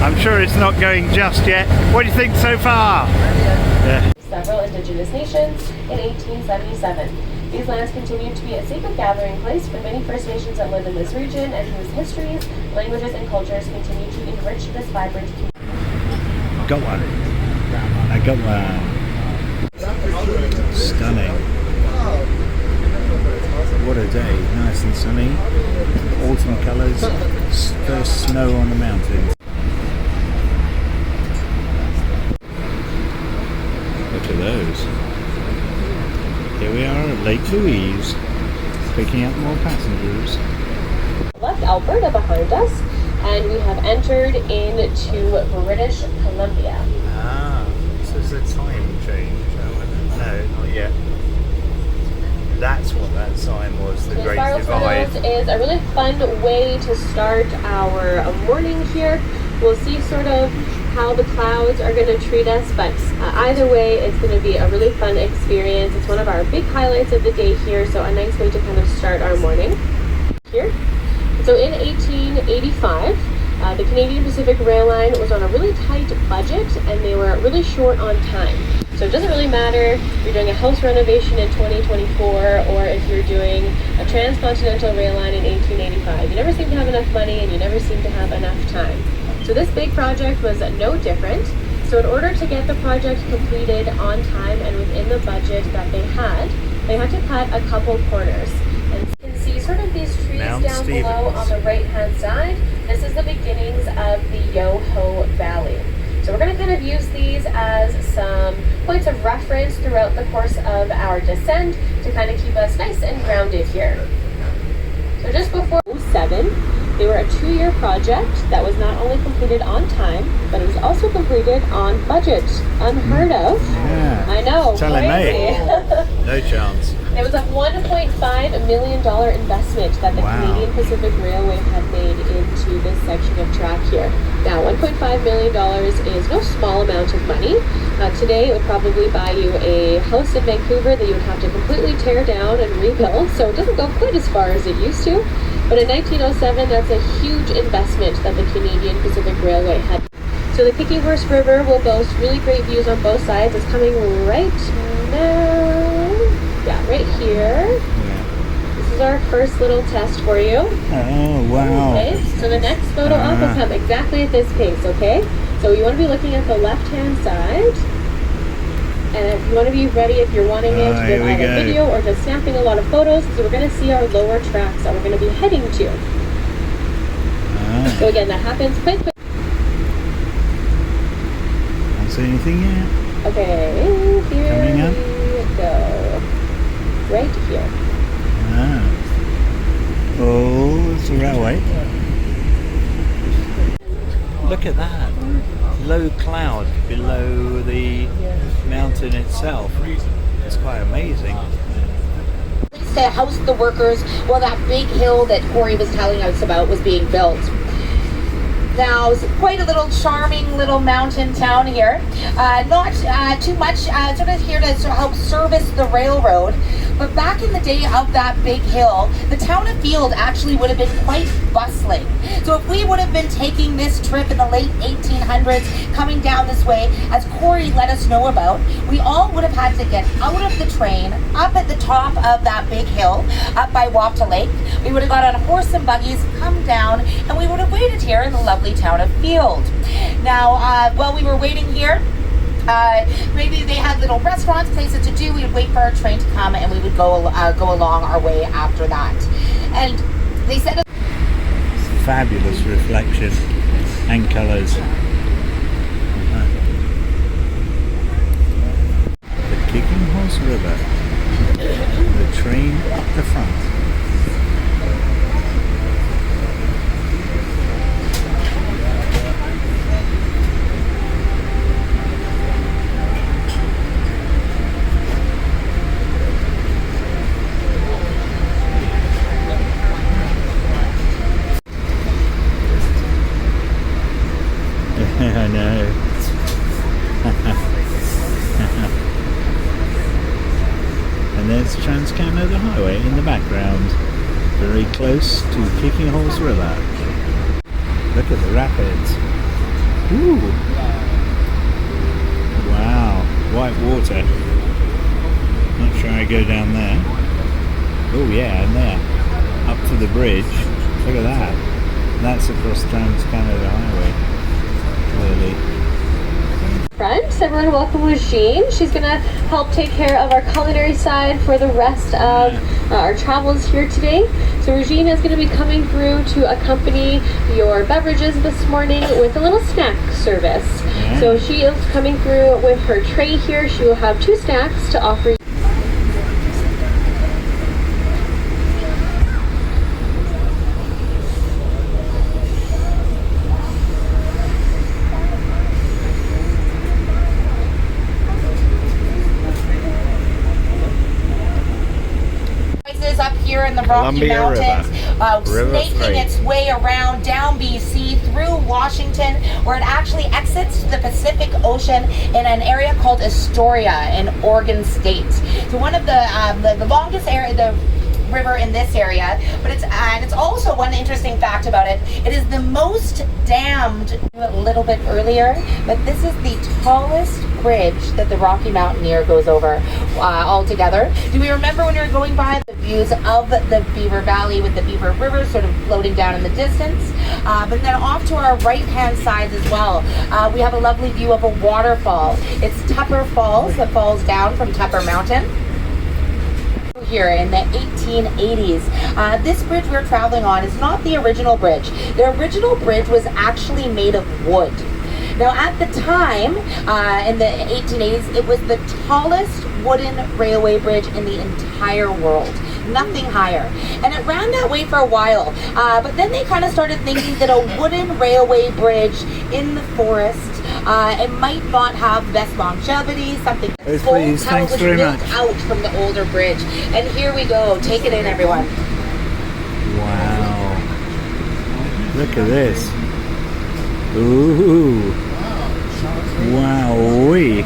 I'm sure it's not going just yet. What do you think so far? Yeah. Several indigenous nations in 1877. These lands continue to be a sacred gathering place for many First Nations that live in this region and whose histories, languages, and cultures continue to enrich this vibrant community. Got one. I got one. Stunning. What a day. Nice and sunny. Autumn colours. First snow on the mountains. Look at those. Here we are at Lake Louise, picking up more passengers. Left Alberta behind us, and we have entered into British Columbia. Ah, this is a time change. No, not yet. That's what that sign was, the Great Divide. This is a really fun way to start our morning here. We'll see sort of how the clouds are going to treat us, but either way, it's going to be a really fun experience. It's one of our big highlights of the day here, so a nice way to kind of start our morning here. So in 1885, the Canadian Pacific Rail Line was on a really tight budget, and they were really short on time. So it doesn't really matter if you're doing a house renovation in 2024 or if you're doing a transcontinental rail line in 1885. You never seem to have enough money and you never seem to have enough time. So this big project was no different. So in order to get the project completed on time and within the budget that they had to cut a couple corners. And you can see sort of these trees down below on the right-hand side. This is the beginnings of the Yoho Valley. So we're going to kind of use these as some points of reference throughout the course of our descent to kind of keep us nice and grounded here. So just before 2007, they were a 2-year project that was not only completed on time, but it was also completed on budget. Unheard of. Yeah. I know. Telling me. No chance. It was a $1.5 million investment that the Canadian Pacific Railway had made into this section of track here. Now, $1.5 million is no small amount of money. Today, it would probably buy you a house in Vancouver that you would have to completely tear down and rebuild, so it doesn't go quite as far as it used to. But in 1907, that's a huge investment that the Canadian Pacific Railway had. So the Kicking Horse River will boast really great views on both sides. It's coming right now. Yeah, right here. Yeah. This is our first little test for you. Oh, wow. Okay, so the next photo op will come exactly at this pace, okay? So you want to be looking at the left-hand side. And if you want to be ready, if you're wanting it with either video or just snapping a lot of photos, so we're going to see our lower tracks that we're going to be heading to. So again, that happens quite quick. Can't see anything yet. Okay, here Coming up. we go. Right here. Oh, it's a railway. Look at that. Low cloud below the mountain itself. It's quite amazing. To house the workers while that big hill that Corey was telling us about was being built. Now, it's quite a little charming little mountain town here. Not too much, sort of here to help service the railroad. But back in the day of that big hill, the town of Field actually would have been quite bustling. So if we would have been taking this trip in the late 1800s, coming down this way, as Corey let us know about, we all would have had to get out of the train, up at the top of that big hill, up by Wapta Lake. We would have got on horse and buggies, come down, and we would have waited here in the lovely town of Field. Now, while we were waiting here, maybe they had little restaurants, places to do. We would wait for our train to come, and we would go along our way after that. And they said fabulous reflection and colours. The Kicking Horse River. The train up the front. I know. And there's Trans-Canada Highway in the background, very close to Kicking Horse River. Look at the rapids. Ooh. Wow, white water. Not sure I go down there. Oh yeah, and there. Up to the bridge. Look at that. That's across Trans-Canada Highway. Clearly. Front, everyone, welcome Regine. She's gonna help take care of our culinary side for the rest of our travels here today. So Regine is gonna be coming through to accompany your beverages this morning with a little snack service. Yeah. So she is coming through with her tray here. She will have 2 snacks to offer you. Up here in the Rocky Columbia Mountains, River snaking Freight. its way around down BC through Washington, where it actually exits the Pacific Ocean in an area called Astoria in Oregon State. So one of the longest area, the river in this area, but it's also one interesting fact about it. It is the most dammed a little bit earlier, but this is the tallest bridge that the Rocky Mountaineer goes over altogether. Do we remember when we were going by the views of the Beaver Valley with the Beaver River sort of floating down in the distance? But then off to our right-hand side as well, we have a lovely view of a waterfall. It's Tupper Falls that falls down from Tupper Mountain. Here in the 1880s. This bridge we're traveling on is not the original bridge. The original bridge was actually made of wood. Now at the time, in the 1880s, it was the tallest wooden railway bridge in the entire world. Nothing higher. And it ran that way for a while. But then they kind of started thinking that a wooden railway bridge in the forest, it might not have the best longevity, something Yes, please. Thanks very much. out from the older bridge. And here we go. Take it in, everyone. Wow. Look at this. Ooh. Wowee.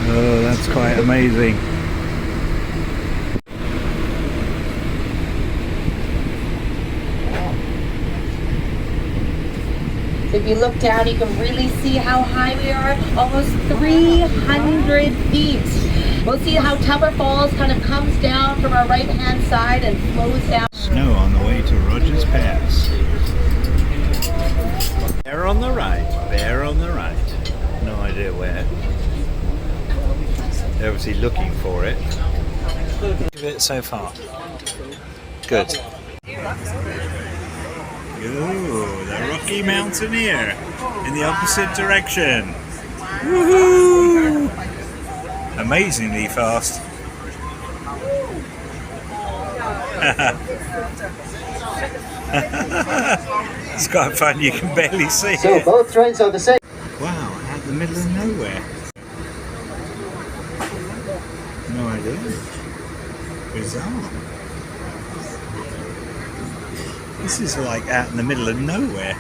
Oh, that's quite amazing. If you look down, you can really see how high we are, almost 300 feet. We'll see how Tupper Falls kind of comes down from our right-hand side and flows down. Snow on the way to Rogers Pass. Bear on the right, bear on the right. No idea where. They're obviously looking for it. Give it so far. Good. Ooh, the Rocky Mountaineer in the opposite direction. Woohoo! Amazingly fast. It's quite fun, you can barely see So it. both trains are the same. Wow, out in the middle of nowhere. No idea. Bizarre. This is like out in the middle of nowhere.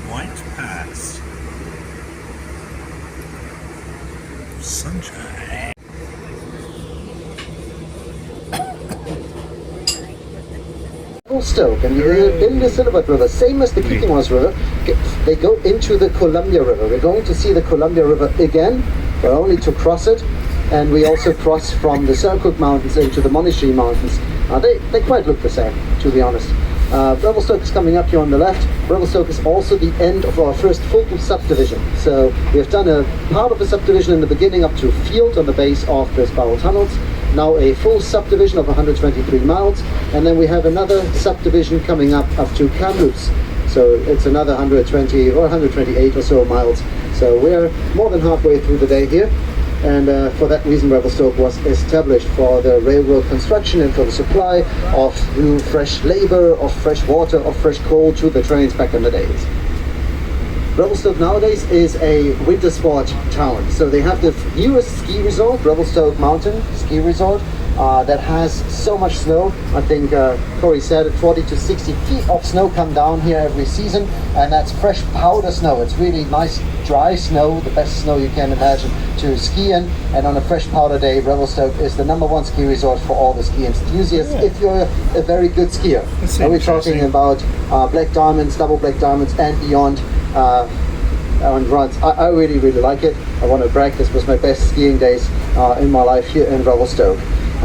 White Pass. Sunshine. Stoke, and in the Silver River, same as the KeefH River, they go into the Columbia River. We're going to see the Columbia River again, but only to cross it. And we also cross from the Selkirk Mountains into the Monastery Mountains. They quite look the same, to be honest. Revelstoke is coming up here on the left. Revelstoke is also the end of our first Fulton subdivision. So we have done a part of the subdivision in the beginning up to Field on the base of the Spiral Tunnels. Now a full subdivision of 123 miles. And then we have another subdivision coming up to Kamloops. So it's another 120 or 128 or so miles. So we're more than halfway through the day here. And for that reason, Revelstoke was established for the railroad construction and for the supply of new fresh labor, of fresh water, of fresh coal to the trains back in the days. Revelstoke nowadays is a winter sport town. So they have the newest ski resort, Revelstoke Mountain Ski Resort, that has so much snow. I think Corey said it, 40 to 60 feet of snow come down here every season, and that's fresh powder snow. It's really nice dry snow, the best snow you can imagine to ski in, and on a fresh powder day, Revelstoke is the #1 ski resort for all the ski enthusiasts if you're a very good skier. And we're talking about black diamonds, double black diamonds, and beyond on runs. I really like it. I want to brag, this was my best skiing days in my life here in Revelstoke.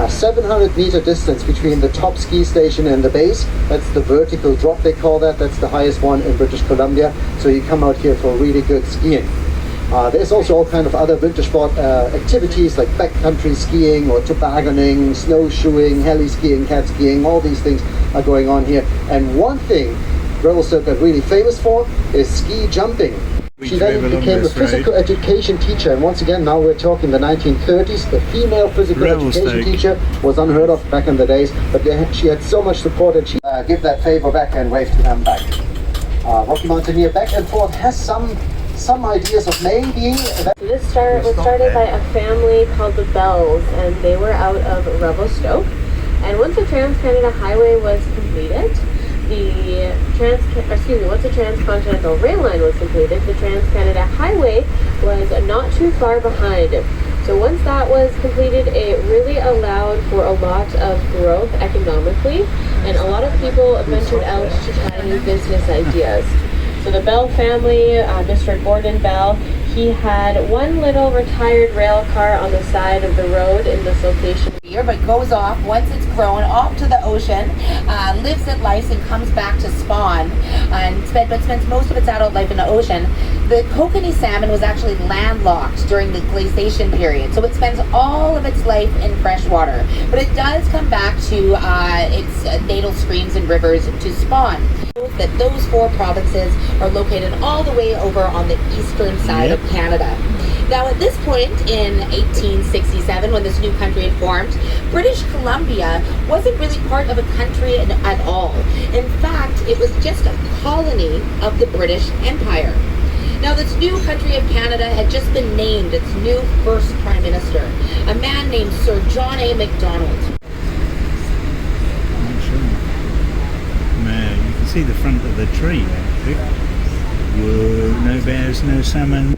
700 meter distance between the top ski station and the base. That's the vertical drop, they call that. That's the highest one in British Columbia. So you come out here for really good skiing. There's also all kind of other winter sport activities like backcountry skiing or tobogganing, snowshoeing, heli skiing, cat skiing. All these things are going on here. And one thing Revelstoke got really famous for is ski jumping. She then became a physical education teacher, and once again, now we're talking the 1930s. The female physical education teacher was unheard of back in the days, but she had so much support, and she give that favor back and wave to them back. Rocky Mountaineer back and forth has some ideas of maybe. This was started by a family called the Bells, and they were out of Revelstoke. And once the Trans-Canada Highway was completed, once the Transcontinental Rail Line was completed, the Trans-Canada Highway was not too far behind. So once that was completed, it really allowed for a lot of growth economically, and a lot of people ventured out to try new business ideas. So the Bell family, Mr. Gordon Bell, he had one little retired rail car on the side of the road in this location. But goes off once it's grown off to the ocean, lives its life and comes back to spawn, but spends most of its adult life in the ocean. The kokanee salmon was actually landlocked during the glaciation period, so it spends all of its life in fresh water. But it does come back to its natal streams and rivers to spawn. That those 4 provinces are located all the way over on the eastern side of Canada. Now at this point in 1867, when this new country had formed, British Columbia wasn't really part of a country at all. In fact, it was just a colony of the British Empire. Now this new country of Canada had just been named its new first Prime Minister, a man named Sir John A. Macdonald. Man, you can see the front of the tree actually. Whoa, no bears, no salmon.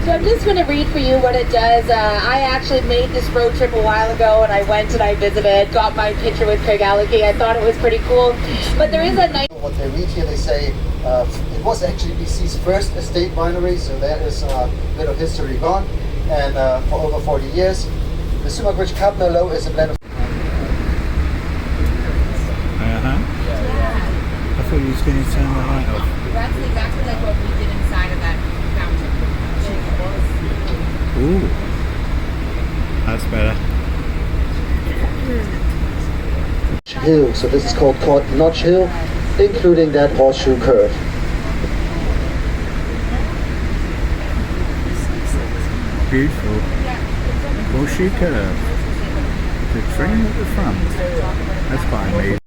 So I'm just going to read for you what it does. I actually made this road trip a while ago, and I went and I visited, got my picture with Craig Allochy. I thought it was pretty cool. But there is a nice... What they read here, they say it was actually BC's first estate winery, so there is a bit of history gone. And for over 40 years, the Sumac Ridge Cab Merlot is a blend of... I thought you was going to turn the light off. That's exactly like what we did inside of that fountain. Ooh, that's better. Hill, so this is called Notch Hill, including that horseshoe curve. Beautiful. Horseshoe curve. The train at the front. That's quite amazing.